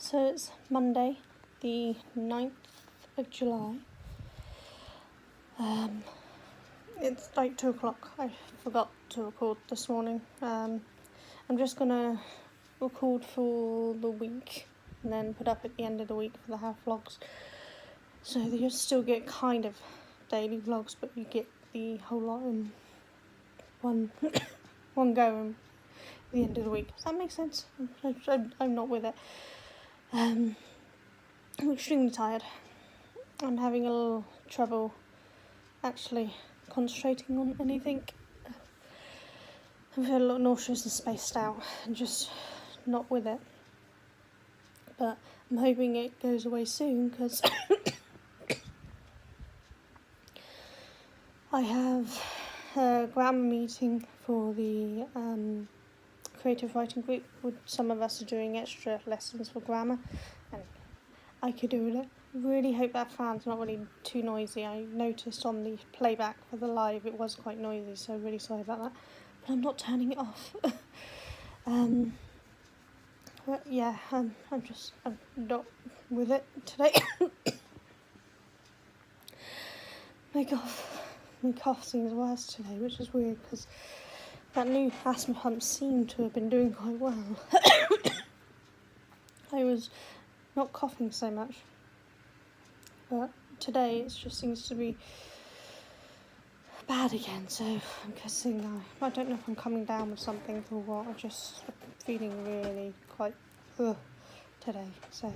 So it's Monday, the 9th of July. It's like 2 o'clock. I forgot to record this morning. I'm just gonna record for the week and then put up at the end of the week for the house vlogs. So that you still get kind of daily vlogs, but you get the whole lot in one go at the end of the week. Does that make sense? I'm not with it. I'm extremely tired. I'm having a little trouble actually concentrating on anything. I feel a little nauseous and spaced out and just not with it. But I'm hoping it goes away soon because I have a grammar meeting for the creative writing group. Some of us are doing extra lessons for grammar and I could do with it. Really hope that fan's not really too noisy. I noticed on the playback for the live it was quite noisy, so really sorry about that. But I'm not turning it off. But yeah, I'm not with it today. My cough seems worse today, which is weird because that new asthma pump seemed to have been doing quite well. I was not coughing so much, but today it just seems to be bad again, so I'm guessing I don't know if I'm coming down with something or what. I'm just feeling really quite today, so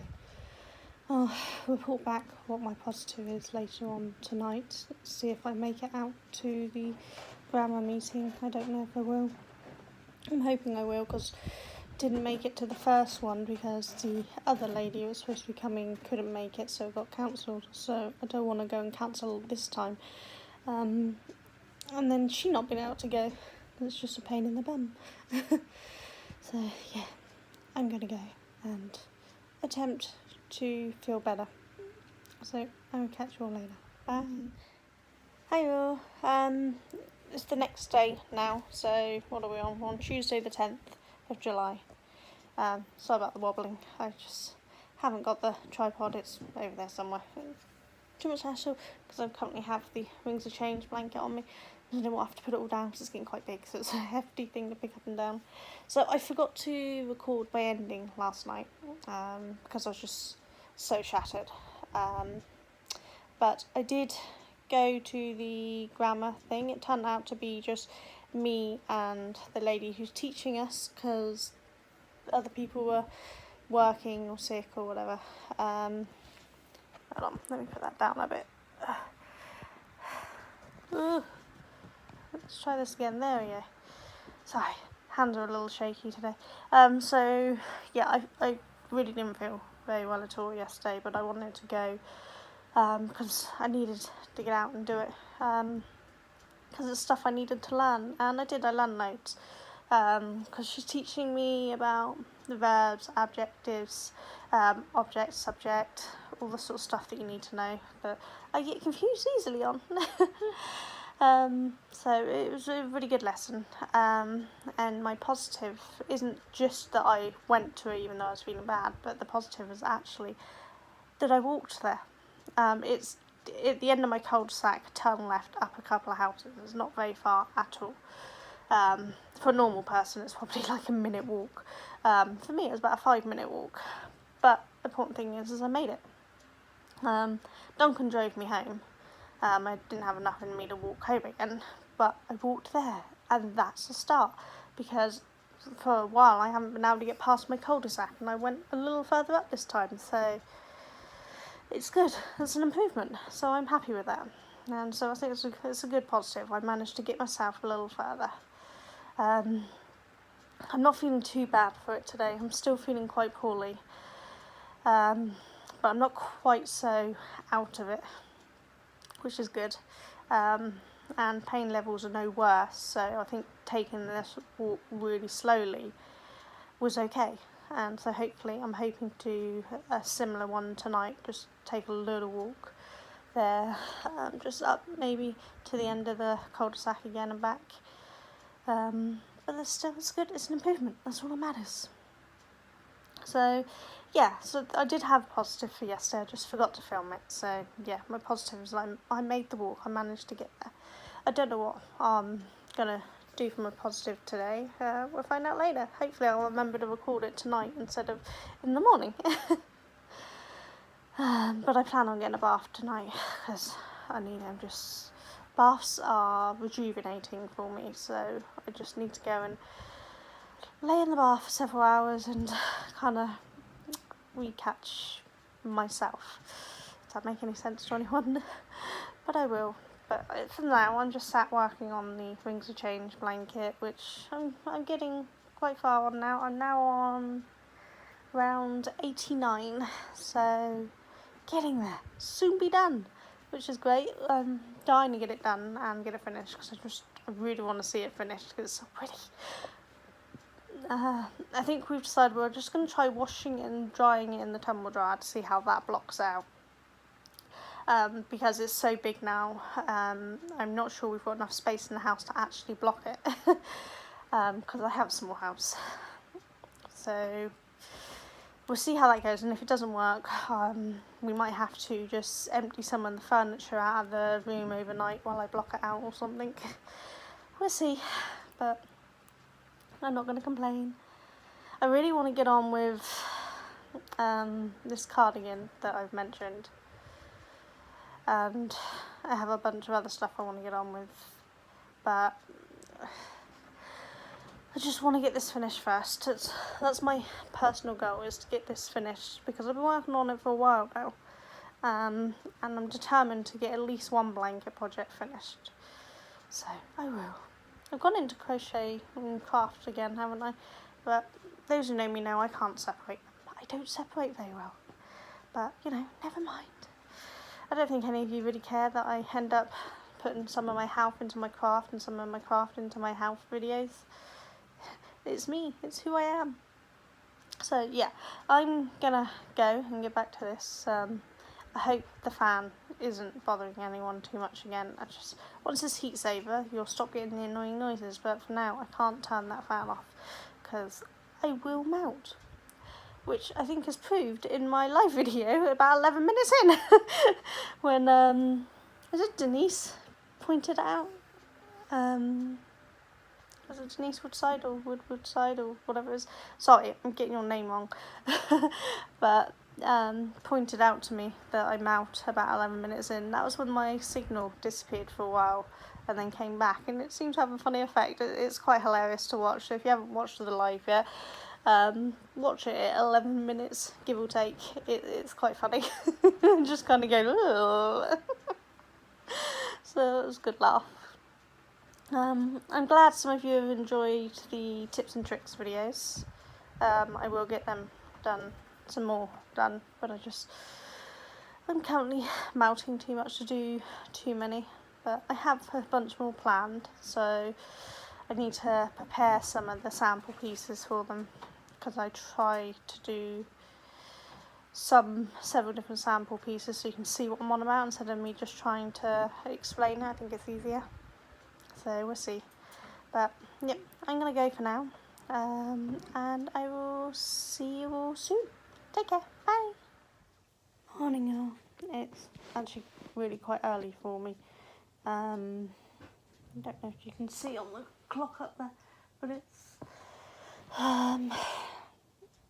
I'll report back what my positive is later on tonight. See if I make it out to the grammar meeting. I don't know if I will. I'm hoping I will because I didn't make it to the first one because the other lady who was supposed to be coming couldn't make it, so it got cancelled. So I don't want to go and cancel this time. And then she not being able to go. It's just a pain in the bum. So yeah, I'm going to go and attempt to feel better. So I will catch you all later. Bye. Hi all. It's the next day now. So what are we on? We're on Tuesday the 10th of July. Sorry about the wobbling. I just haven't got the tripod. It's over there somewhere. Too much hassle because I currently have the Rings of Change blanket on me. I don't have to put it all down because it's getting quite big, so it's a hefty thing to pick up and down. So I forgot to record my ending last night because I was just so shattered. But I did go to the grammar thing. It turned out to be just me and the lady who's teaching us because other people were working or sick or whatever. Hold on, let me put that down a bit. Let's try this again. There we go. Sorry, hands are a little shaky today. So yeah, I really didn't feel very well at all yesterday, but I wanted to go because I needed to get out and do it because it's stuff I needed to learn, and I did. I learned loads because she's teaching me about the verbs, adjectives, object, subject, all the sort of stuff that you need to know that I get confused easily on. So it was a really good lesson, and my positive isn't just that I went to it even though I was feeling bad, but the positive is actually that I walked there. It's at the end of my cul-de-sac, turn left, up a couple of houses. It's not very far at all. For a normal person it's probably like a minute walk. For me it was about a 5-minute walk, but the important thing is I made it. Duncan drove me home. I didn't have enough in me to walk home again, but I walked there, and that's a start, because for a while I haven't been able to get past my cul-de-sac, and I went a little further up this time, so it's good. It's an improvement, so I'm happy with that, and so I think it's a good positive. I managed to get myself a little further. I'm not feeling too bad for it today. I'm still feeling quite poorly, but I'm not quite so out of it, which is good, and pain levels are no worse, so I think taking this walk really slowly was okay, and so hopefully I'm hoping to do a similar one tonight, just take a little walk there, just up maybe to the end of the cul-de-sac again and back, but it's good, it's an improvement, that's all that matters. So yeah, so I did have a positive for yesterday, I just forgot to film it. So yeah, my positive was I made the walk, I managed to get there. I don't know what I'm gonna do for my positive today. We'll find out later. Hopefully I'll remember to record it tonight instead of in the morning. But I plan on getting a bath tonight because I need them. Just baths are rejuvenating for me, so I just need to go and lay in the bath for several hours and kind of recatch myself. Does that make any sense to anyone? But I will. But for now, I'm just sat working on the Rings of Change blanket, which I'm getting quite far on now. I'm now on round 89, so getting there. Soon be done, which is great. I'm dying to get it done and get it finished because I really want to see it finished because it's so pretty. I think we've decided we're just going to try washing it and drying it in the tumble dryer to see how that blocks out. Because it's so big now, I'm not sure we've got enough space in the house to actually block it. Because I have a small house. So we'll see how that goes, and if it doesn't work, we might have to just empty some of the furniture out of the room overnight while I block it out or something. We'll see, but I'm not going to complain. I really want to get on with this cardigan that I've mentioned, and I have a bunch of other stuff I want to get on with, but I just want to get this finished first. That's my personal goal, is to get this finished, because I've been working on it for a while now, and I'm determined to get at least one blanket project finished. So I will. I've gone into crochet and craft again, haven't I? But those who know me know I can't separate them. I don't separate very well. But, never mind. I don't think any of you really care that I end up putting some of my health into my craft and some of my craft into my health videos. It's me. It's who I am. So, yeah, I'm gonna go and get back to this. I hope the fan isn't bothering anyone too much again. Once this heat's over, you'll stop getting the annoying noises, but for now I can't turn that fan off because I will melt, which I think is proved in my live video about 11 minutes in when was it Denise pointed out, was it Denise Woodside or Woodwoodside or whatever it is? Sorry, I'm getting your name wrong. But pointed out to me that I melt about 11 minutes in. That was when my signal disappeared for a while and then came back, and it seemed to have a funny effect. It's quite hilarious to watch. So if you haven't watched the live yet, watch it at 11 minutes, give or take. It's quite funny. Just kind of go, oh. So it was a good laugh. I'm glad some of you have enjoyed the tips and tricks videos. I will get them done, some more done, but I'm currently melting too much to do too many, but I have a bunch more planned, so I need to prepare some of the sample pieces for them, because I try to do several different sample pieces so you can see what I'm on about instead of me just trying to explain it. I think it's easier. So we'll see. But yep, I'm going to go for now. And I will see you all soon. Take care. Bye. Morning, y'all. It's actually really quite early for me. I don't know if you can see on the clock up there, but it's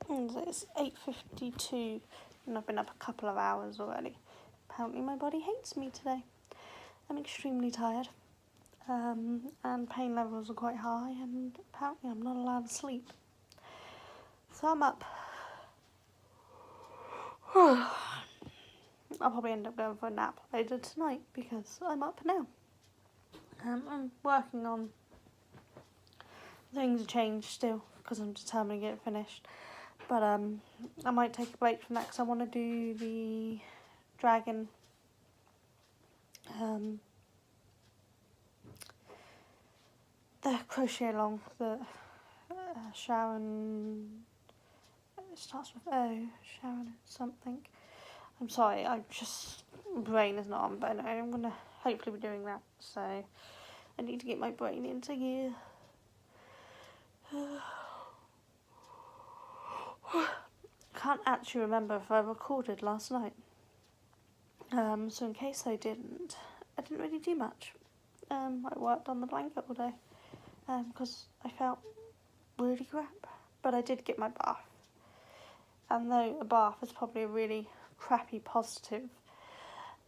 8:52 and I've been up a couple of hours already. Apparently my body hates me today. I'm extremely tired. And pain levels are quite high, and apparently I'm not allowed to sleep. So I'm up. I'll probably end up going for a nap later tonight because I'm up now. I'm working on things change still because I'm determined to get it finished. But I might take a break from that because I want to do the dragon the crochet along that Sharon, it starts with O, Sharon something. I'm sorry, brain is not on, but I'm going to hopefully be doing that, so I need to get my brain into gear. can't actually remember if I recorded last night. So in case I didn't really do much. I worked on the blanket all day because I felt really crap. But I did get my bath. And though a bath is probably a really crappy positive,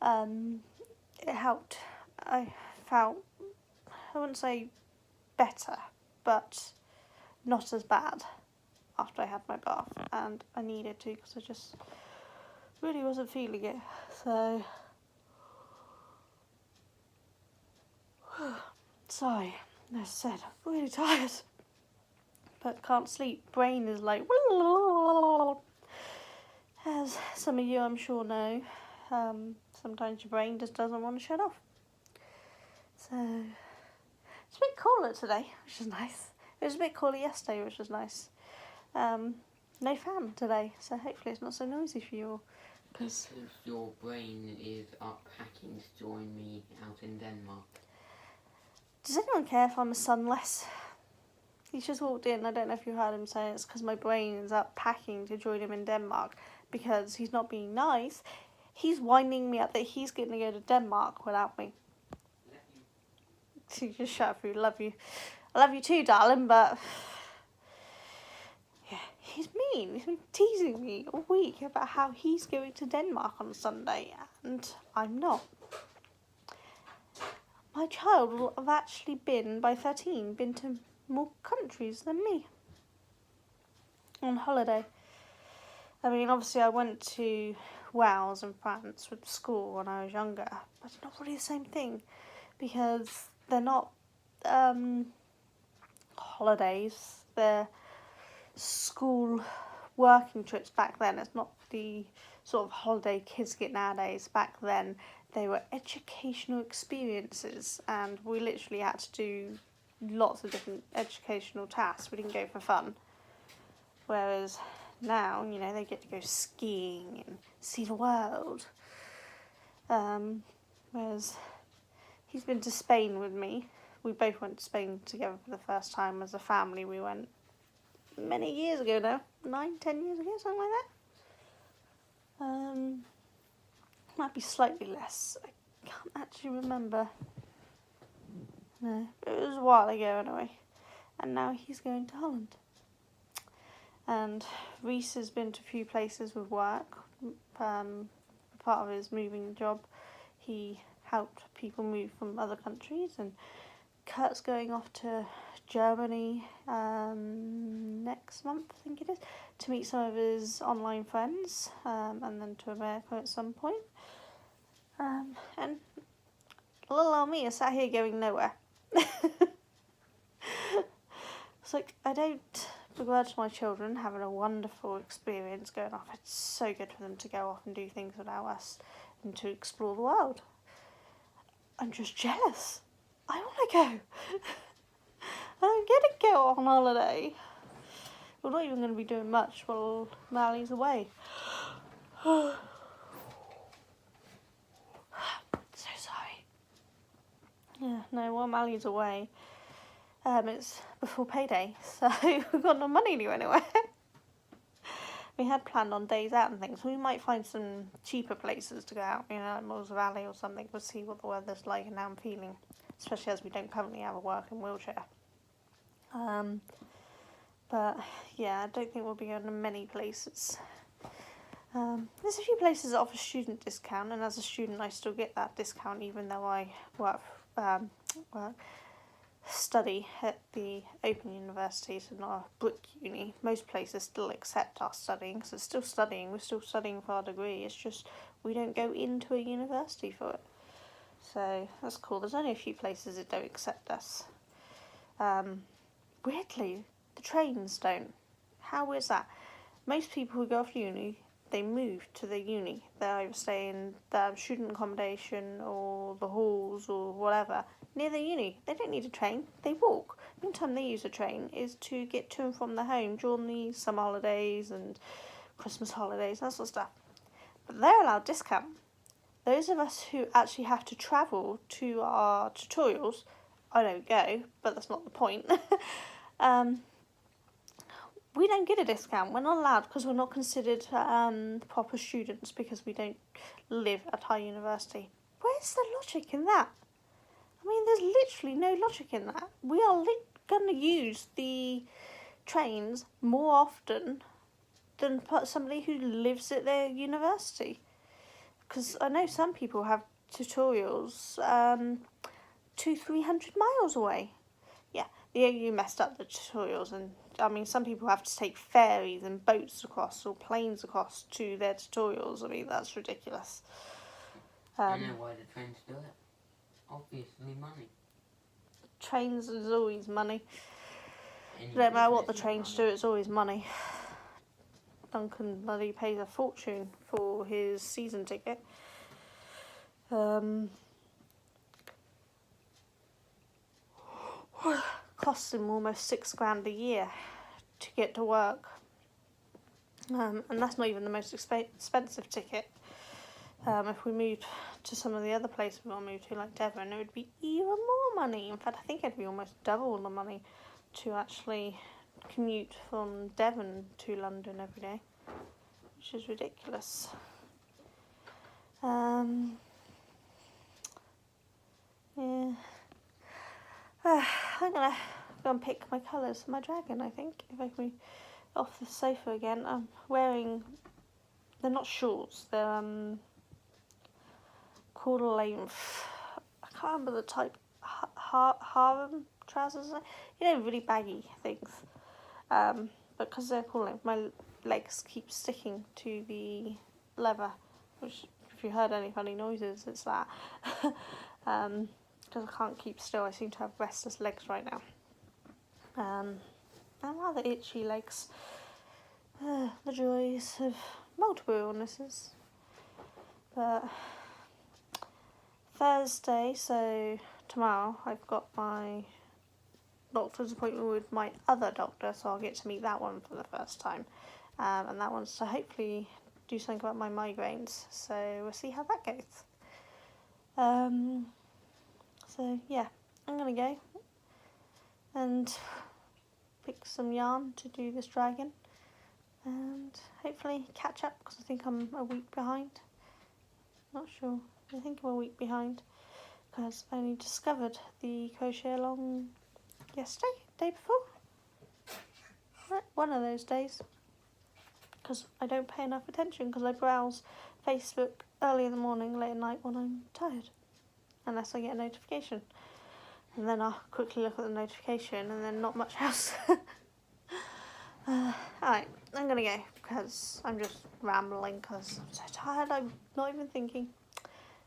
it helped. I felt, I wouldn't say better, but not as bad after I had my bath. And I needed to because I just really wasn't feeling it. So, sorry, as I said, I'm really tired. But can't sleep. Brain is like, as some of you I'm sure know, sometimes your brain just doesn't want to shut off. So, it's a bit cooler today, which is nice. It was a bit cooler yesterday, which was nice. No fan today, so hopefully it's not so noisy for you all. Because your brain is up packing to join me out in Denmark. Does anyone care if I'm a sunless? He's just walked in. I don't know if you heard him say it's because my brain is up packing to join him in Denmark because he's not being nice. He's winding me up that he's going to go to Denmark without me. So just shut up, you. Love you. I love you too, darling, but yeah, he's mean. He's been teasing me all week about how he's going to Denmark on Sunday and I'm not. My child will have actually by 13, been to more countries than me on holiday. I mean, obviously I went to Wales and France with school when I was younger, but it's not really the same thing because they're not holidays, they're school working trips back then. It's not the sort of holiday kids get nowadays. Back then they were educational experiences and we literally had to do lots of different educational tasks. We didn't go for fun. Whereas now, you know, they get to go skiing and see the world. Whereas he's been to Spain with me. We both went to Spain together for the first time as a family. We went many years ago now, 9-10 years ago, something like that. Might be slightly less. I can't actually remember. No, it was a while ago anyway. And now he's going to Holland. And Reese has been to a few places with work. Part of his moving job, he helped people move from other countries. And Kurt's going off to Germany next month, I think it is, to meet some of his online friends, and then to America at some point. And little old me is sat here going nowhere. It's like, I don't begrudge my children having a wonderful experience going off. It's so good for them to go off and do things without us and to explore the world. I'm just jealous. I want to go. I don't get to go on holiday. We're not even going to be doing much while Mally's away. So sorry. Yeah, no, while Mally's away, it's before payday, so we've got no money to go anywhere. We had planned on days out and things. We might find some cheaper places to go out, you know, like Moors Valley or something. We'll see what the weather's like and how I'm feeling, especially as we don't currently have a working wheelchair. But yeah, I don't think we'll be going to many places. There's a few places that offer student discount, and as a student I still get that discount even though I study at the Open University, so not a brick uni. Most places still accept us studying, because it's still studying. We're still studying for our degree. It's just we don't go into a university for it. So that's cool. There's only a few places that don't accept us. Weirdly, the trains don't. How is that? Most people who go off uni, they move to the uni. They either stay in the student accommodation or the halls or whatever near the uni. They don't need a train. They walk. The only time they use a train is to get to and from their home during the summer holidays and Christmas holidays, that sort of stuff. But they're allowed discount. Those of us who actually have to travel to our tutorials, I don't go, but that's not the point. we don't get a discount. We're not allowed because we're not considered proper students because we don't live at our university. Where's the logic in that? I mean, there's literally no logic in that. We are going to use the trains more often than somebody who lives at their university. Because I know some people have tutorials 200-300 miles away. Yeah, the AU messed up the tutorials, and I mean, some people have to take ferries and boats across or planes across to their tutorials. I mean, that's ridiculous. I know why the trains do it. Obviously, money. Trains is always money. Any No matter what the business is trains do, money. it's always money. Duncan bloody pays a fortune for his season ticket. Costs him almost £6,000 a year to get to work. And that's not even the most expensive ticket. If we moved to some of the other places we want to move to, like Devon, it would be even more money. In fact, I think it'd be almost double the money to actually commute from Devon to London every day, which is ridiculous. Yeah. I'm gonna go and pick my colours for my dragon, I think, if I can be off the sofa again. I'm wearing, they're not shorts, they're quarter length, I can't remember the type, harem trousers, you know, really baggy things. But because they're quarter length, my legs keep sticking to the leather, which, if you heard any funny noises, it's that. Because I can't keep still, I seem to have restless legs right now. And rather itchy legs. The joys of multiple illnesses. But Thursday, so tomorrow, I've got my doctor's appointment with my other doctor, so I'll get to meet that one for the first time. And that one's to hopefully do something about my migraines, so we'll see how that goes. So yeah, I'm gonna go and pick some yarn to do this dragon and hopefully catch up, because I think I'm a week behind. Not sure, I think I'm a week behind because I only discovered the crochet along yesterday, day before. Right, one of those days, because I don't pay enough attention, because I browse Facebook early in the morning, late at night when I'm tired, unless I get a notification, and then I'll quickly look at the notification and then not much else. Alright, I'm gonna go because I'm just rambling because I'm so tired, I'm not even thinking.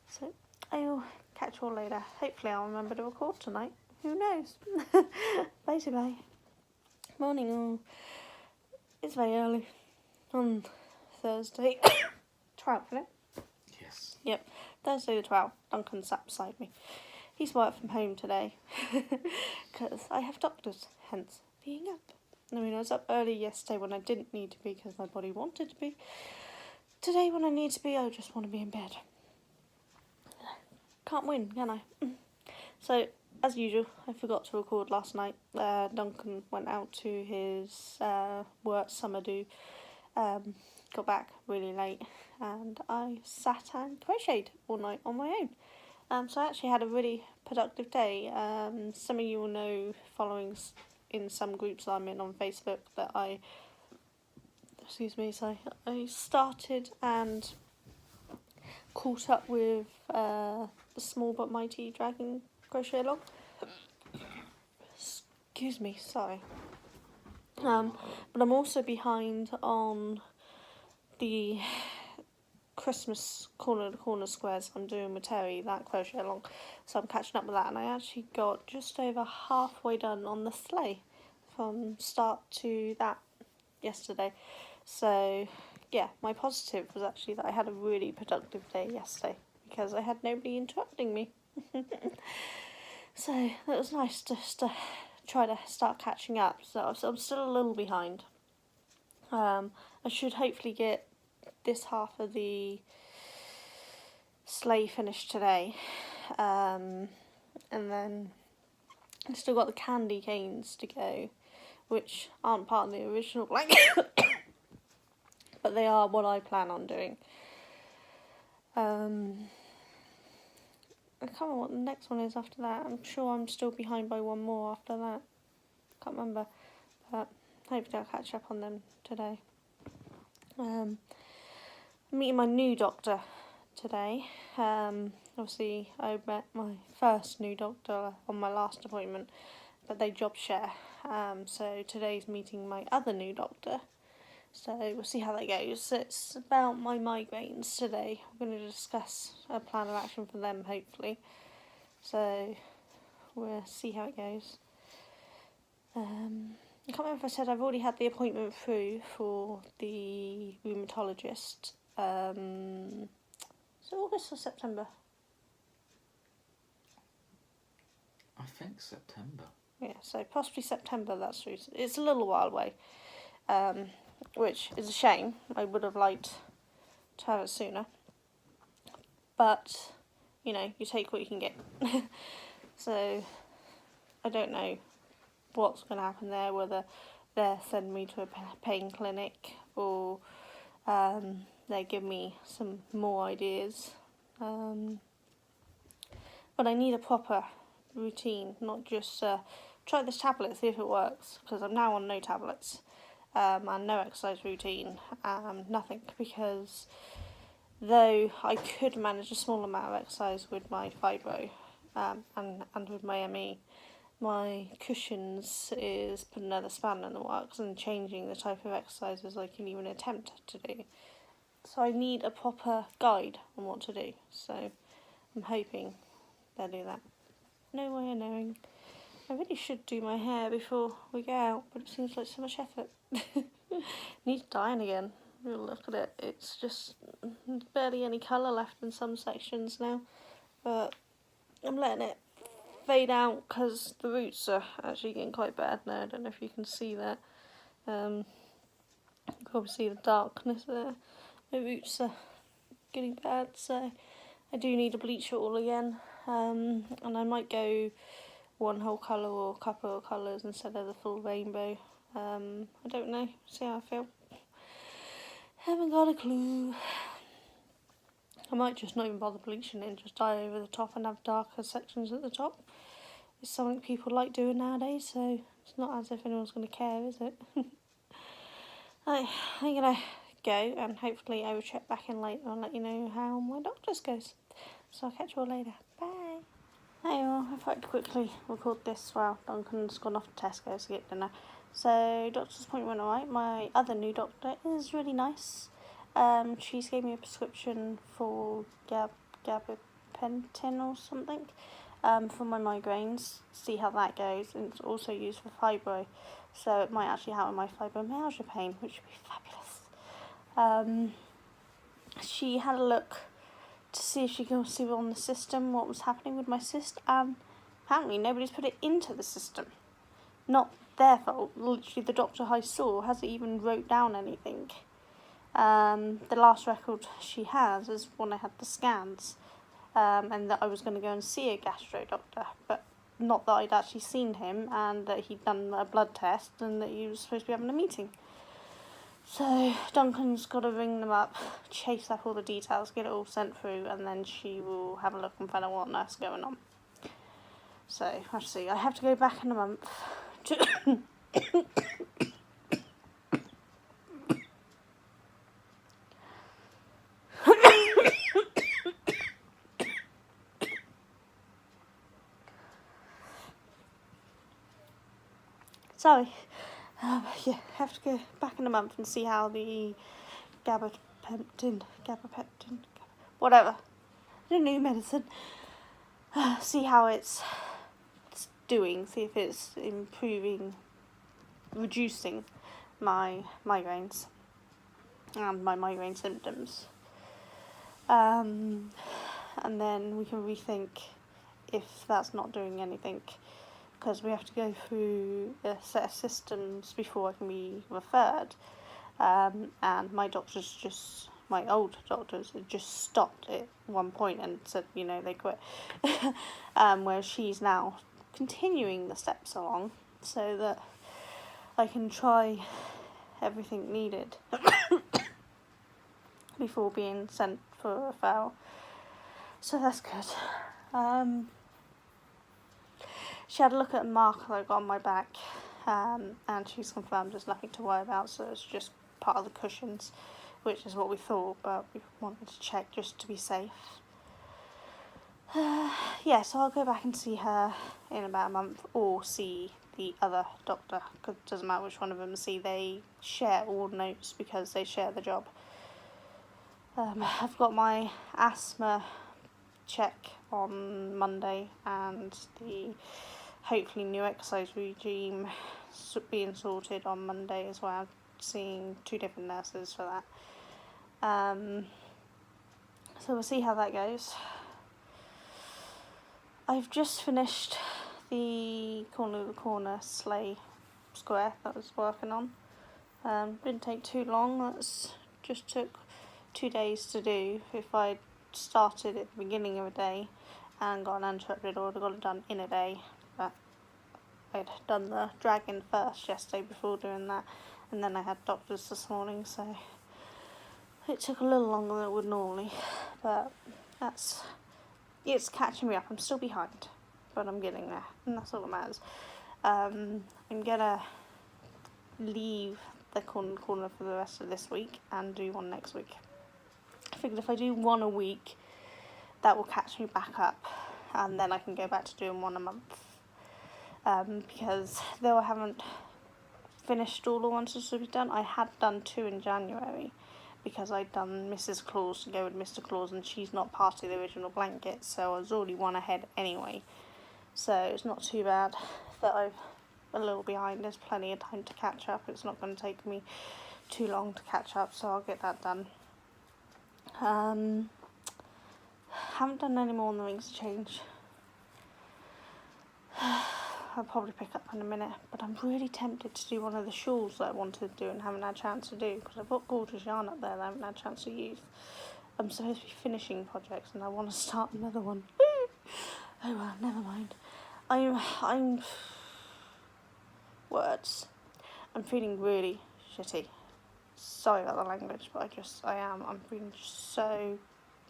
So I'll catch you all later. Hopefully I'll remember to record tonight. Who knows? Bye. Morning all. It's very early on Thursday. 12th, isn't it? Yes. Yep, Thursday the 12th. Duncan sat beside me. He's worked from home today because I have doctors, hence being up. I mean, I was up early yesterday when I didn't need to be because my body wanted to be. Today when I need to be, I just want to be in bed. Can't win, can I? So, as usual, I forgot to record last night. Duncan went out to his work summer do. Got back really late and I sat and crocheted all night on my own. So I actually had a really productive day. Some of you will know, following in some groups I'm in on Facebook, that I started and caught up with the Small But Mighty Dragon Crochet Along. Excuse me, sorry. But I'm also behind on the Christmas corner to corner squares I'm doing with Terry, that crochet along, so I'm catching up with that, and I actually got just over halfway done on the sleigh from start to that yesterday. So yeah, my positive was actually that I had a really productive day yesterday because I had nobody interrupting me. So it was nice just to try to start catching up. So I'm still a little behind. I should hopefully get this half of the sleigh finished today, and then I've still got the candy canes to go which aren't part of the original blanket, but they are what I plan on doing. I can't remember what the next one is after that. I'm sure I'm still behind by one more after that. Can't remember, but hopefully I'll catch up on them today. I'm meeting my new doctor today. Obviously I met my first new doctor on my last appointment, but they job share. So today's meeting my other new doctor. So we'll see how that goes. It's about my migraines today. We're going to discuss a plan of action for them, hopefully. So we'll see how it goes. I can't remember if I said I've already had the appointment through for the rheumatologist. Is it August or September? I think September. Yeah, so possibly September, that's through. It's a little while away. Which is a shame. I would have liked to have it sooner. But, you take what you can get. So, I don't know what's going to happen there, whether they'll send me to a pain clinic or they give me some more ideas. But I need a proper routine, not just try this tablet, see if it works, because I'm now on no tablets. And no exercise routine, nothing, because though I could manage a small amount of exercise with my fibro and with my ME, my cushions is putting another spanner in the works and changing the type of exercises I can even attempt to do. So I need a proper guide on what to do, so I'm hoping they'll do that. No way of knowing. I really should do my hair before we go out, but it seems like so much effort. Needs dyeing again. Look at it. It's just barely any colour left in some sections now. But I'm letting it fade out because the roots are actually getting quite bad now. I don't know if you can see that. You can probably see the darkness there. My roots are getting bad, so I do need to bleach it all again. And I might go one whole colour or a couple of colours instead of the full rainbow. I don't know, see how I feel. Haven't got a clue. I might just not even bother bleaching it and just dye over the top and have darker sections at the top. It's something people like doing nowadays, so it's not as if anyone's going to care, is it? I'm going to go and hopefully I will check back in later and let you know how my doctor's goes. So I'll catch you all later. Bye. Hey all, I thought I'd quickly record this while Duncan's gone off to Tesco to get dinner. So, doctor's appointment went alright. My other new doctor is really nice. She's gave me a prescription for gabapentin or something for my migraines. See how that goes. And it's also used for fibro, so it might actually help with my fibromyalgia pain, which would be fabulous. She had a look to see if she could see on the system what was happening with my cyst, and apparently nobody's put it into the system. Not their fault. Literally the doctor I saw hasn't even wrote down anything. The last record she has is when I had the scans, and that I was going to go and see a gastro doctor, but not that I'd actually seen him, and that he'd done a blood test and that he was supposed to be having a meeting. So Duncan's got to ring them up, chase up all the details, get it all sent through, and then she will have a look and find out what on earth's going on. So I'll see. I have to go back in a month to sorry. Yeah, have to go back in a month and see how the gabapentin, whatever, the new medicine, see how it's doing, see if it's improving, reducing my migraines and my migraine symptoms. And then we can rethink if that's not doing anything, because we have to go through a set of systems before I can be referred. And my old doctors had just stopped at one point and said, they quit. Whereas she's now continuing the steps along, so that I can try everything needed before being sent for a referral. So that's good. She had a look at a mark that I got on my back, and she's confirmed there's nothing to worry about, so it's just part of the cushions, which is what we thought, but we wanted to check just to be safe. Yeah, so I'll go back and see her in about a month, or see the other doctor, because it doesn't matter which one of them I see. They share all notes because they share the job. I've got my asthma check on Monday, and the hopefully new exercise regime being sorted on Monday as well. Seeing 2 different nurses for that. So we'll see how that goes. I've just finished the corner of the corner sleigh square that I was working on. Didn't take too long. That's just took 2 days to do. If I'd started at the beginning of a day and got uninterrupted, I would have got it done in a day. But I'd done the dragon first yesterday before doing that, and then I had doctors this morning, so it took a little longer than it would normally. But it's catching me up. I'm still behind, but I'm getting there, and that's all that matters. I'm gonna leave the corner for the rest of this week and do one next week. I figured if I do one a week, that will catch me back up, and then I can go back to doing one a month. Because though I haven't finished all the ones that should be done, I had done 2 in January, because I'd done Mrs. Claus to go with Mr. Claus, and she's not part of the original blanket, so I was already 1 ahead anyway. So it's not too bad that I'm a little behind. There's plenty of time to catch up. It's not going to take me too long to catch up, so I'll get that done. Haven't done any more on the Rings of Change. I'll probably pick up in a minute, but I'm really tempted to do one of the shawls that I wanted to do and haven't had a chance to do, because I've got gorgeous yarn up there that I haven't had a chance to use. I'm supposed to be finishing projects and I want to start another one. Oh well, never mind. I'm words. I'm feeling really shitty. Sorry about the language, but I am. I'm feeling so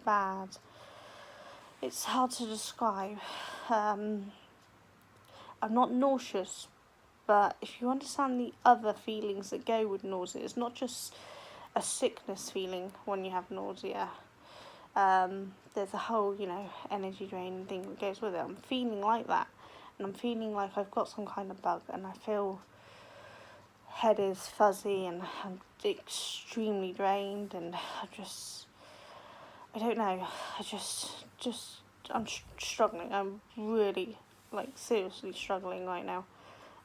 bad. It's hard to describe. I'm not nauseous, but if you understand the other feelings that go with nausea, it's not just a sickness feeling when you have nausea. There's a whole, energy drain thing that goes with it. I'm feeling like that, and I'm feeling like I've got some kind of bug, and I feel head is fuzzy, and I'm extremely drained, and I don't know, I'm struggling. I'm really, seriously struggling right now,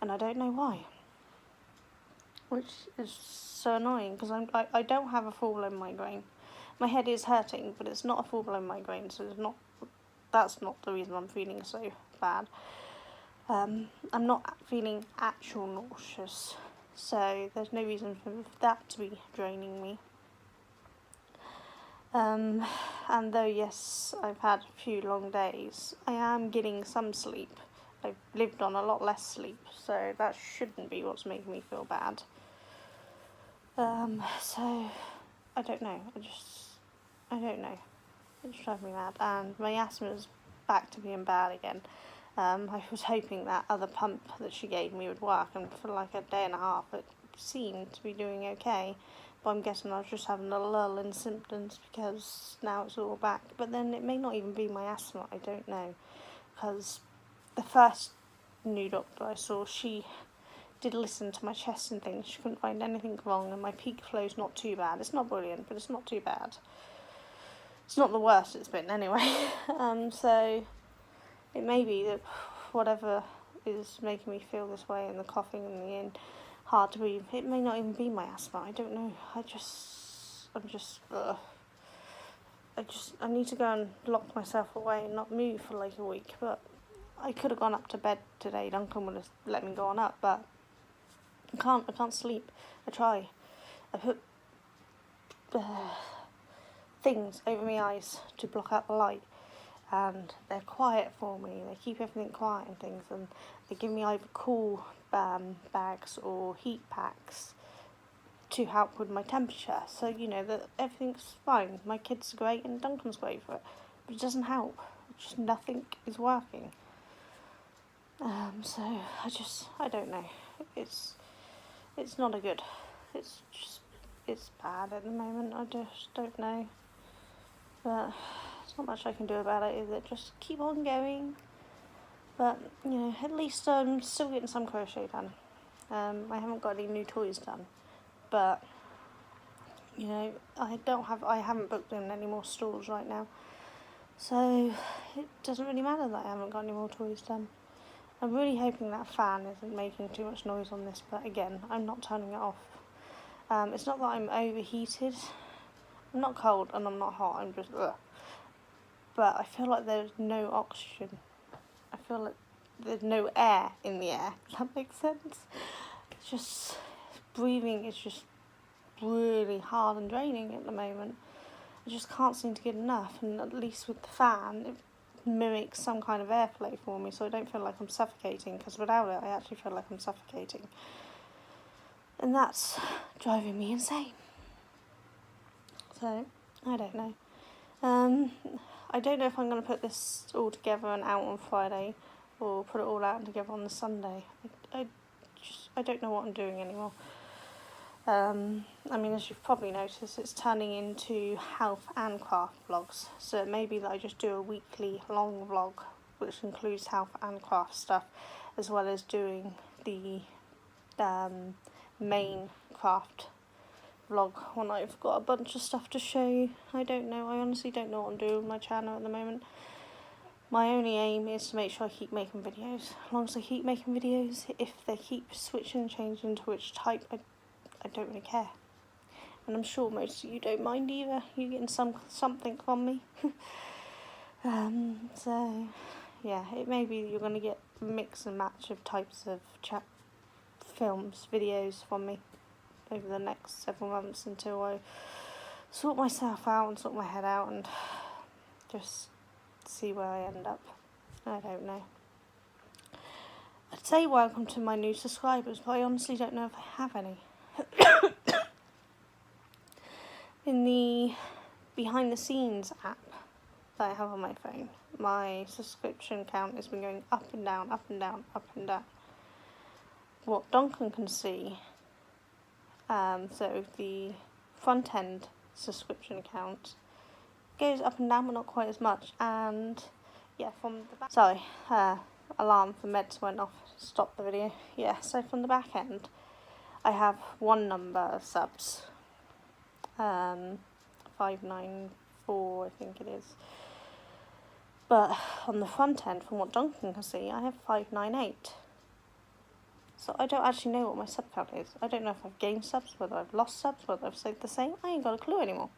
and I don't know why, which is so annoying, because I don't have a full-blown migraine. My head is hurting, but it's not a full-blown migraine, so that's not the reason I'm feeling so bad. I'm not feeling actual nauseous, so there's no reason for that to be draining me. And though, yes, I've had a few long days, I am getting some sleep. I've lived on a lot less sleep, so that shouldn't be what's making me feel bad. So, I don't know. I don't know. It's driving me mad. And my asthma's back to being bad again. I was hoping that other pump that she gave me would work, and for like a day and a half it seemed to be doing okay. But I'm guessing I was just having a lull in symptoms, because now it's all back. But then it may not even be my asthma, I don't know. Because the first new doctor I saw, she did listen to my chest and things. She couldn't find anything wrong, and my peak flow's not too bad. It's not brilliant, but it's not too bad. It's not the worst it's been anyway. So it may be that whatever is making me feel this way, and the coughing and the hard to breathe, it may not even be my asthma. I don't know. I need to go and lock myself away and not move for like a week. But I could have gone up to bed today. Duncan would have let me go on up, but I can't sleep. I try. I put things over my eyes to block out the light, and they're quiet for me. They keep everything quiet and things, and they give me either cool bags or heat packs to help with my temperature. So, you know, that everything's fine. My kids are great and Duncan's great for it. But it doesn't help. Just nothing is working. So I don't know. It's not a good. It's bad at the moment. I just don't know. But there's not much I can do about it, is it? Just keep on going. But, you know, at least I'm still getting some crochet done. I haven't got any new toys done. But, you know, I haven't booked in any more stalls right now. So it doesn't really matter that I haven't got any more toys done. I'm really hoping that fan isn't making too much noise on this, but again, I'm not turning it off. It's not that I'm overheated. I'm not cold and I'm not hot, I'm just ugh. But I feel like there's no oxygen. I feel like there's no air in the air. Does that make sense? It's just, breathing is just really hard and draining at the moment. I just can't seem to get enough, and at least with the fan, it mimics some kind of airflow for me, so I don't feel like I'm suffocating, because without it, I actually feel like I'm suffocating. And that's driving me insane. So, I don't know. I don't know if I'm going to put this all together and out on Friday, or put it all out and together on the Sunday. I don't know what I'm doing anymore. I mean, as you've probably noticed, it's turning into health and craft vlogs. So it may be that I just do a weekly long vlog, which includes health and craft stuff, as well as doing the main craft vlog when I've got a bunch of stuff to show you. I don't know. I honestly don't know what I'm doing with my channel at the moment. My only aim is to make sure I keep making videos. As long as I keep making videos, if they keep switching and changing to which type, I don't really care. And I'm sure most of you don't mind either. You're getting something from me. So, yeah, it may be that you're going to get a mix and match of types of films, videos from me over the next several months until I sort myself out and sort my head out and just see where I end up. I don't know. I'd say welcome to my new subscribers, but I honestly don't know if I have any. In the behind the scenes app that I have on my phone, my subscription count has been going up and down, up and down, up and down. What Duncan can see, so the front end subscription count goes up and down, but not quite as much. And yeah, from the back, sorry, alarm for meds went off, stop the video. Yeah, so from the back end, I have one number of subs, 594 I think it is. But on the front end, from what Duncan can see, I have 598. So I don't actually know what my sub count is. I don't know if I've gained subs, whether I've lost subs, whether I've stayed the same. I ain't got a clue anymore.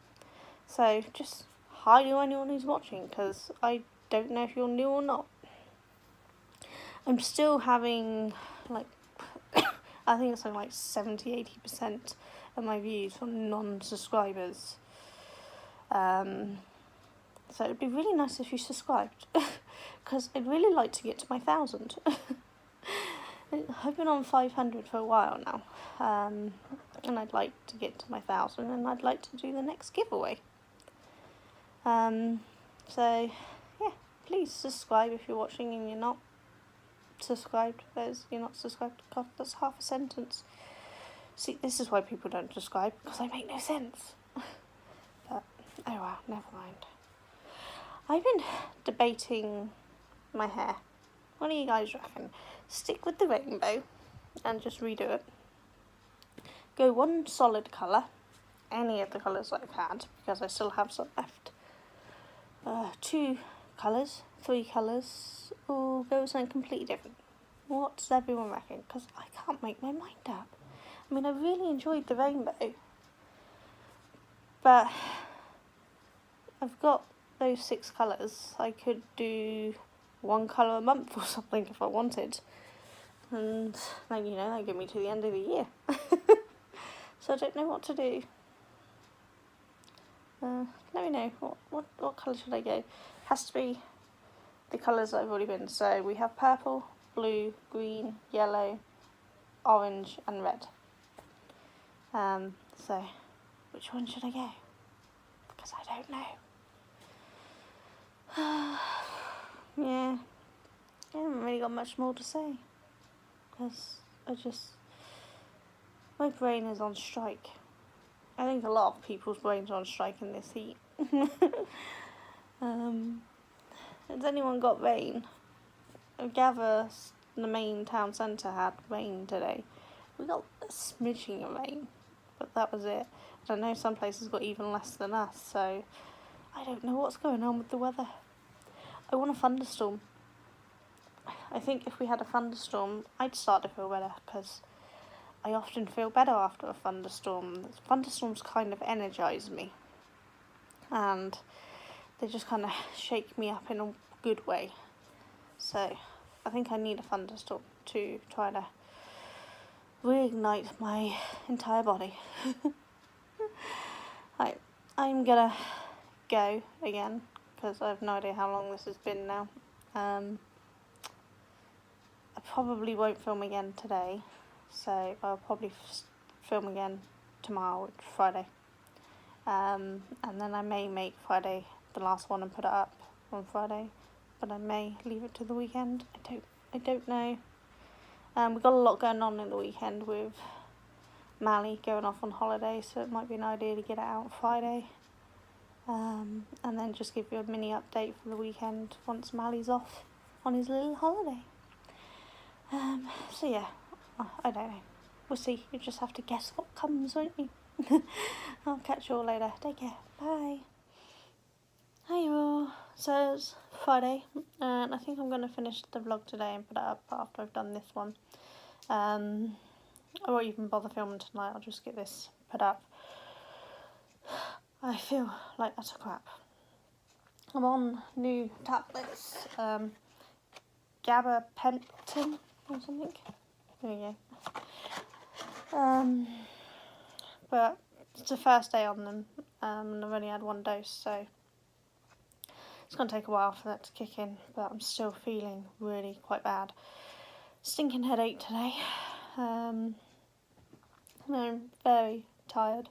So just hi to anyone who's watching, because I don't know if you're new or not. I'm still having, like, I think it's like 70-80% of my views from non-subscribers. So it'd be really nice if you subscribed, because I'd really like to get to my 1,000. I've been on 500 for a while now, and I'd like to get to my 1,000, and I'd like to do the next giveaway. So yeah, please subscribe if you're watching and you're not subscribed. You're not subscribed. God, that's half a sentence. See, this is why people don't subscribe, because I make no sense. But oh well, never mind. I've been debating my hair. What do you guys reckon? Stick with the rainbow and just redo it. Go one solid colour, any of the colours I've had, because I still have some left. 2 colours, 3 colours, or go with something completely different. What does everyone reckon? Because I can't make my mind up. I mean, I really enjoyed the rainbow, but I've got those 6 colours. I could do 1 colour a month or something if I wanted, and then, you know, that'd get me to the end of the year. So I don't know what to do. Let me know, what colour should I go? Has to be the colours that I've already been. So we have purple, blue, green, yellow, orange and red. So which one should I go? Because I don't know. Yeah, I haven't really got much more to say. Because my brain is on strike. I think a lot of people's brains are on strike in this heat. Has anyone got rain? I gather the main town centre had rain today. We got a smidging of rain, but that was it. I know some places got even less than us, so I don't know what's going on with the weather. I want a thunderstorm. I think if we had a thunderstorm, I'd start to feel better, because I often feel better after a thunderstorm. Thunderstorms kind of energise me, and they just kind of shake me up in a good way. So I think I need a thunderstorm to try to reignite my entire body. I'm gonna go again, because I have no idea how long this has been now. I probably won't film again today, so I'll probably film again tomorrow, which is Friday. And then I may make Friday the last one and put it up on Friday, but I may leave it to the weekend. I don't know. We've got a lot going on in the weekend with Mally going off on holiday, so it might be an idea to get it out Friday. And then just give you a mini update for the weekend once Mally's off on his little holiday. So yeah, I don't know. We'll see. You just have to guess what comes, won't you? I'll catch you all later. Take care. Bye. Hi all. So it's Friday, and I think I'm going to finish the vlog today and put it up after I've done this one. I won't even bother filming tonight. I'll just get this put up. I feel like utter crap. I'm on new tablets, gabapentin or something. There you go. But it's the first day on them, and I've only had one dose, so it's going to take a while for that to kick in, but I'm still feeling really quite bad. Stinking headache today. I'm very tired,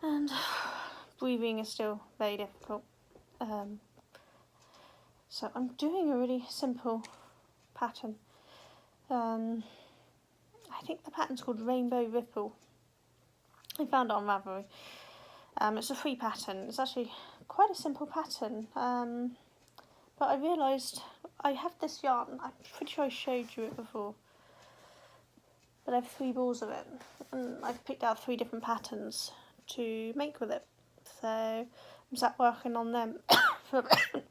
and breathing is still very difficult. So I'm doing a really simple pattern. I think the pattern's called Rainbow Ripple. I found it on Ravelry. It's a free pattern. It's actually quite a simple pattern. But I realised I have this yarn. I'm pretty sure I showed you it before. But I have 3 balls of it. And I've picked out 3 different patterns to make with it. So I'm sat working on them for a bit.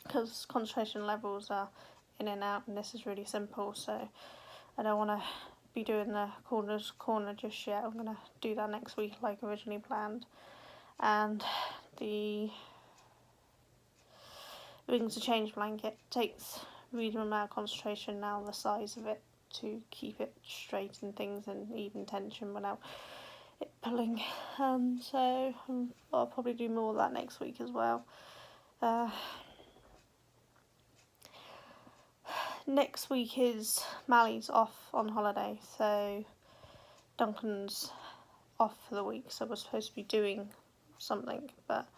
Because concentration levels are in and out, and this is really simple, so I don't want to be doing the corner just yet. I'm going to do that next week like originally planned. And the Rings of Change blanket takes a reasonable amount of concentration now, the size of it, to keep it straight and things and even tension without it pulling. So I'll probably do more of that next week as well. Next week is Mally's off on holiday, so Duncan's off for the week, so we're supposed to be doing something, but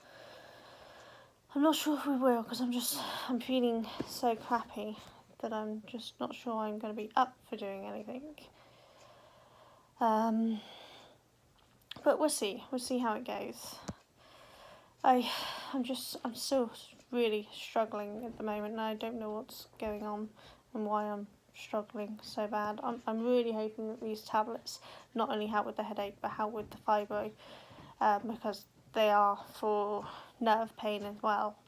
I'm not sure if we will, because I'm feeling so crappy that I'm just not sure I'm going to be up for doing anything. But we'll see how it goes. I'm still really struggling at the moment, and I don't know what's going on and why I'm struggling so bad. I'm really hoping that these tablets not only help with the headache but help with the fibro, because they are for nerve pain as well.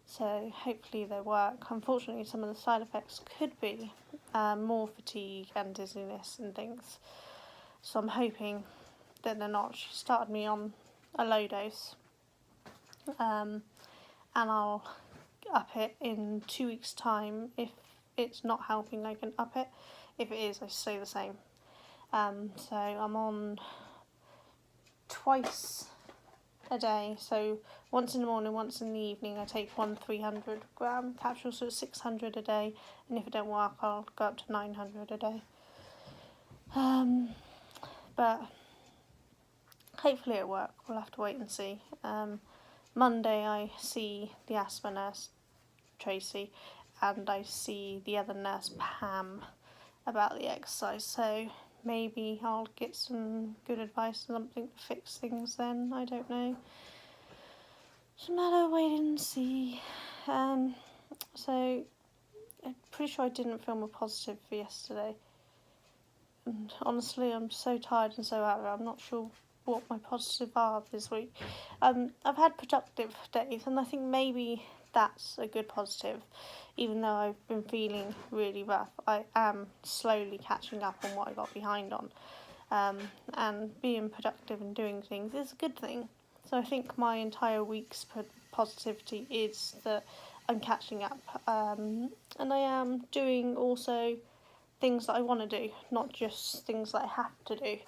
So hopefully they work. Unfortunately, some of the side effects could be more fatigue and dizziness and things. So I'm hoping that they're not. She started me on a low dose, and I'll up it in 2 weeks' time. If it's not helping, I can up it. If it is, I stay the same. So I'm on twice a day. So once in the morning, once in the evening, I take one 300-gram capsule, so it's 600 a day. And if it don't work, I'll go up to 900 a day. But hopefully it'll work. We'll have to wait and see. Monday I see the asthma nurse, Tracy, and I see the other nurse, Pam, about the exercise. So maybe I'll get some good advice or something to fix things then. I don't know. It's a matter of waiting and see. So I'm pretty sure I didn't film a positive for yesterday. And honestly, I'm so tired and so out of it. I'm not sure what my positives are this week. I've had productive days, and I think maybe that's a good positive. Even though I've been feeling really rough, I am slowly catching up on what I got behind on. And being productive and doing things is a good thing. So I think my entire week's positivity is that I'm catching up. And I am doing also things that I want to do, not just things that I have to do,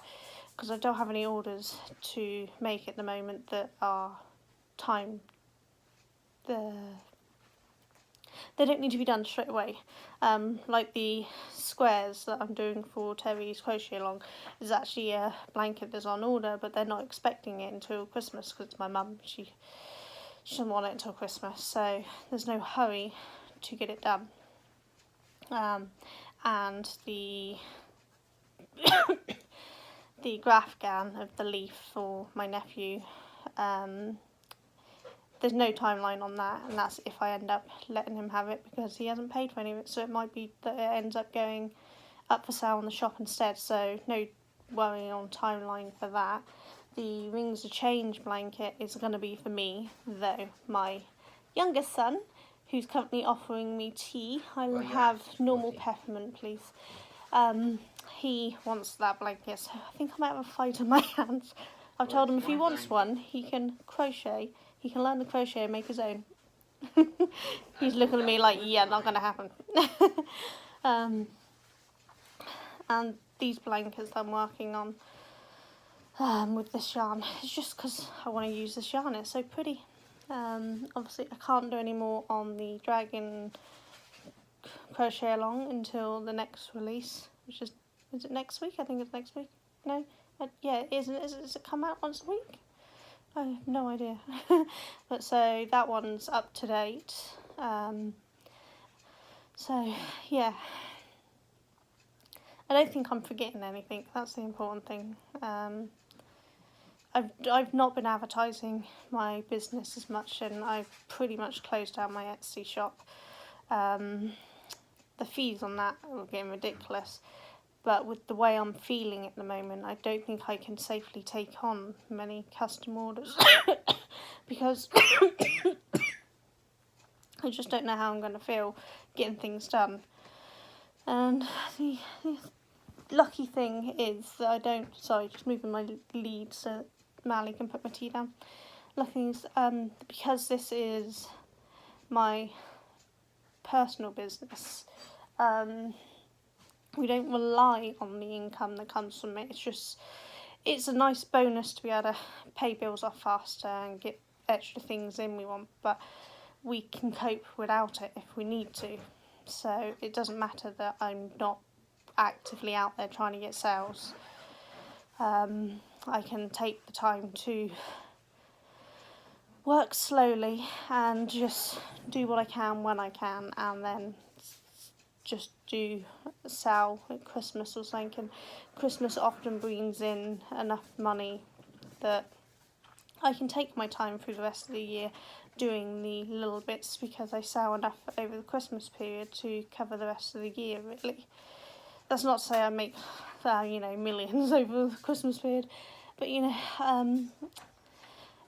because I don't have any orders to make at the moment that are timed. They don't need to be done straight away. Like the squares that I'm doing for Terry's crochet along is actually a blanket that's on order, but they're not expecting it until Christmas because it's my mum. She doesn't want it until Christmas, so there's no hurry to get it done. And the the graph gan of the leaf for my nephew, there's no timeline on that, and that's if I end up letting him have it, because he hasn't paid for any of it, so it might be that it ends up going up for sale in the shop instead, so no worrying on timeline for that. The Rings of Change blanket is going to be for me, though my youngest son, who's currently offering me tea, I'll have normal peppermint, please. He wants that blanket, so I think I might have a fight on my hands. I've told him if he wants one, he can crochet. He can learn to crochet and make his own. He's looking at me like, yeah, not going to happen. And these blankets that I'm working on with this yarn, it's just because I want to use this yarn. It's so pretty. Obviously, I can't do any more on the Dragon crochet along until the next release, which is it next week? I think it's next week. No? Yeah, it is. Does it come out once a week? I have no idea. But so that one's up to date. So yeah, I don't think I'm forgetting anything. That's the important thing. I've not been advertising my business as much, and I've pretty much closed down my Etsy shop. The fees on that are getting ridiculous. But with the way I'm feeling at the moment, I don't think I can safely take on many custom orders because I just don't know how I'm going to feel getting things done. And the lucky thing is that I don't... Sorry, just moving my lead so Mally can put my tea down. Lucky thing is, because this is my personal business, we don't rely on the income that comes from it. It's a nice bonus to be able to pay bills off faster and get extra things in we want, but we can cope without it if we need to. So it doesn't matter that I'm not actively out there trying to get sales. I can take the time to work slowly and just do what I can when I can, and then just do sell at Christmas or something. And Christmas often brings in enough money that I can take my time through the rest of the year doing the little bits, because I sell enough over the Christmas period to cover the rest of the year, really. That's not to say I make millions over the Christmas period, but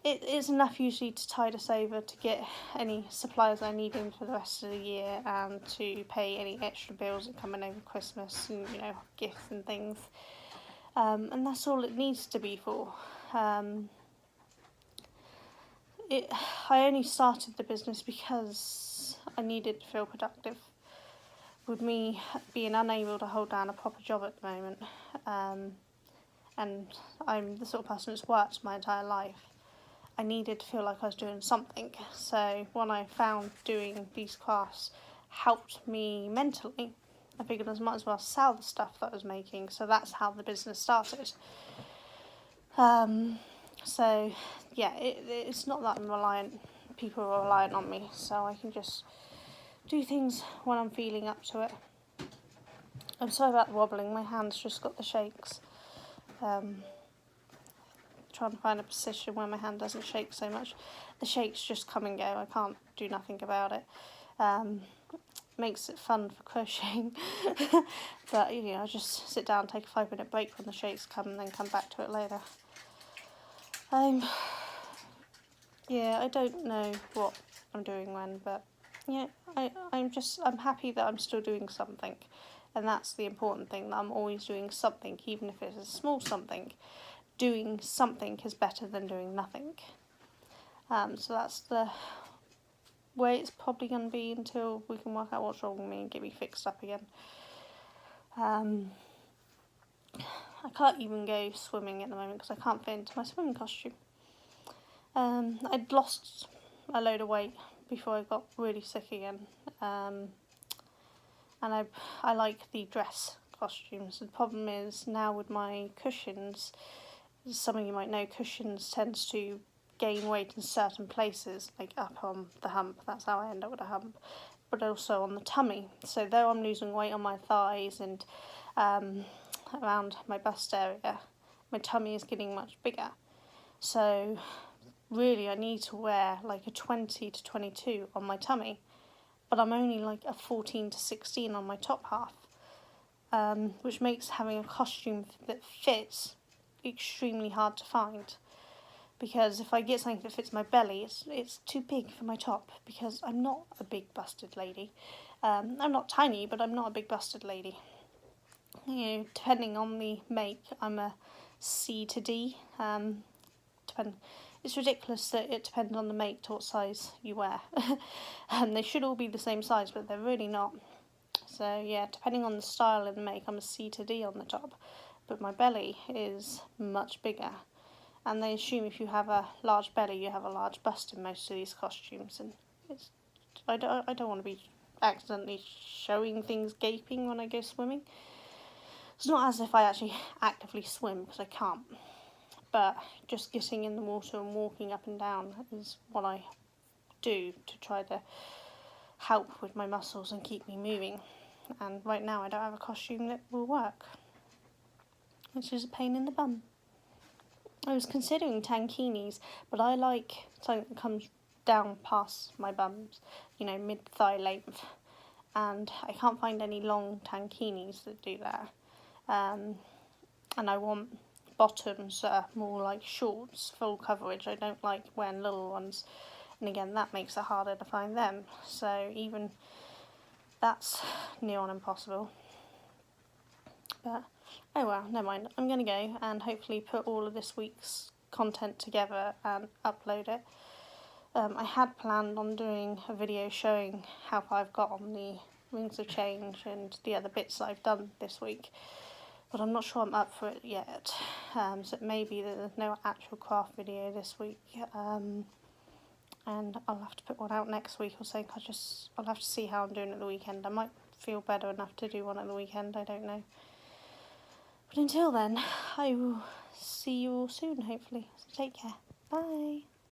it's enough usually to tide us over to get any supplies I need in for the rest of the year, and to pay any extra bills that come in over Christmas, and gifts and things. And that's all it needs to be for. I only started the business because I needed to feel productive. With me being unable to hold down a proper job at the moment, and I'm the sort of person that's worked my entire life, I needed to feel like I was doing something. So when I found doing these crafts helped me mentally, I figured I might as well sell the stuff that I was making. So that's how the business started. So yeah, it's not that I'm reliant. People are reliant on me, so I can just do things when I'm feeling up to it. I'm sorry about the wobbling. My hand's just got the shakes. Trying to find a position where my hand doesn't shake so much. The shakes just come and go. I can't do nothing about it. Makes it fun for crocheting. But I just sit down, take a 5-minute break when the shakes come, and then come back to it later. Yeah, I don't know what I'm doing when, but yeah, I'm happy that I'm still doing something, and that's the important thing, that I'm always doing something, even if it's a small something. Doing something is better than doing nothing. So that's the way it's probably going to be until we can work out what's wrong with me and get me fixed up again. I can't even go swimming at the moment because I can't fit into my swimming costume. I'd lost a load of weight before I got really sick again, and I like the dress costumes. The problem is now with my cushions, some of you might know, cushions tends to gain weight in certain places, like up on the hump. That's how I end up with a hump, but also on the tummy. So though I'm losing weight on my thighs and around my bust area, my tummy is getting much bigger. So really I need to wear like a 20 to 22 on my tummy, but I'm only like a 14 to 16 on my top half, which makes having a costume that fits extremely hard to find. Because if I get something that fits my belly, it's too big for my top, because I'm not a big busted lady. I'm not tiny, but I'm not a big busted lady. Depending on the make, I'm a C to D. It's ridiculous that it depends on the make to what size you wear. They should all be the same size, but they're really not. So yeah, depending on the style and the make, I'm a C to D on the top. But my belly is much bigger. And they assume if you have a large belly, you have a large bust in most of these costumes. And I don't want to be accidentally showing things gaping when I go swimming. It's not as if I actually actively swim, because I can't. But just getting in the water and walking up and down is what I do to try to help with my muscles and keep me moving. And right now I don't have a costume that will work, which is a pain in the bum. I was considering tankinis, but I like something that comes down past my bums, mid-thigh length. And I can't find any long tankinis that do that. And I want bottoms that are more like shorts, full coverage. I don't like wearing little ones. And again, that makes it harder to find them. So even that's near on impossible. But oh well, never mind. I'm going to go and hopefully put all of this week's content together and upload it. I had planned on doing a video showing how far I've got on the Rings of Change and the other bits that I've done this week, but I'm not sure I'm up for it yet. So it may be that there's no actual craft video this week, and I'll have to put one out next week or something. I'll have to see how I'm doing at the weekend. I might feel better enough to do one at the weekend, I don't know. But until then, I will see you all soon, hopefully. So take care. Bye.